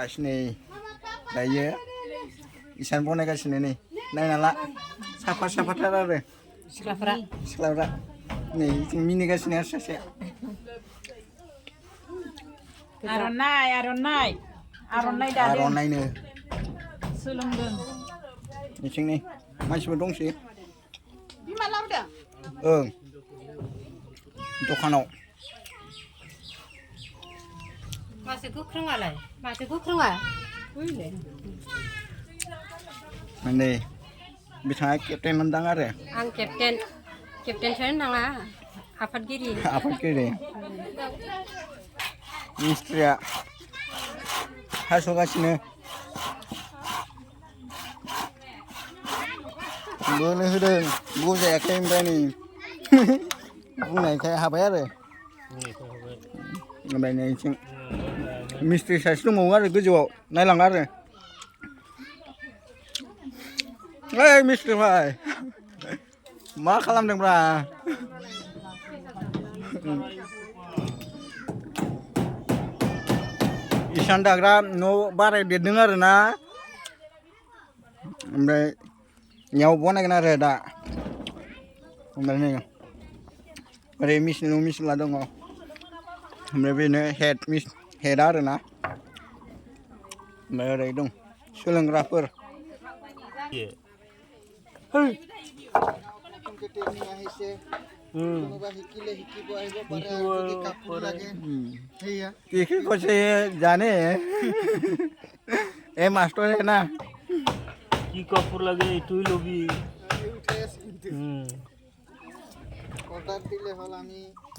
गासिनो दायो इसान बनायगासिनो नै नायना ला साफा साफाथार आरो सिख्लाफ्रा नै जों मिनिगासिनो आरो सासे आर'नाइ दादों आर'नाइनो सोलोंदों नोंसिनि मानसिफोर दंसै बिमा लाबोदों ओं दखानाव मासे गोख्रोङालाय मासे गोख्रोङा नै बिथाङा केप्टेन मोनदां आरो आं केप्टेनसो नाङा आफादगिरि मिस्ट्रिया हास'गासिनो बोनो होदों बुजायाखै ओमफ्राय नै बुंनायखाय हाबाय आरो ओमफ्राय नै जों मिस्ट्रि सासे दंबावो आरो गोजौआव नायलाङो आरो ओइ मिस्ट्रि भाइ मा खालामदोंब्रा इसान दाग्रा न' बारायदेरदों आरो ना ओमफ्राय बेयाव बनायगोन आरो दा ओमफ्राय नै ओरै मिसिनला दङ ओमफ्राय बेनो हेडआ आरो ना ओमफ्राय ओरै दं सोलोंग्राफोर कैसे जाने ए मास्टर है ना কি কাপড় লাগে তুই লবি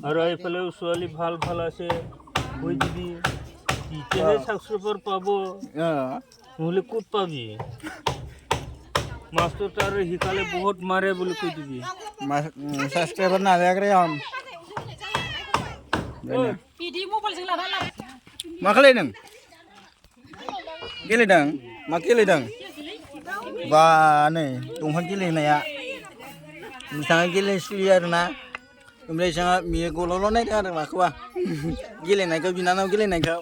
আর এইফালে ছোৱালী ভাল ভাল আছে কৈ দিবি তেতিয়াহে সাবস্ক্রাইবার পাবো নহলে ক'ত পাবি मास्टर तार हिकाले बहुत मारे बोले कोई दिबी सब्सक्राइबर ना लाग्रे हम पिडि मबाइल जों लाना मा खालायदों गेलेदों मा गेलेदों बा नै दंफां गेलेनाया बिथाङा गेलेसुयो आरोना ओमफ्राय जोंहा बियो गल'ल' नायदों आरो माखौबा गेलेनायखौ बिनानाव गेलेनायखौ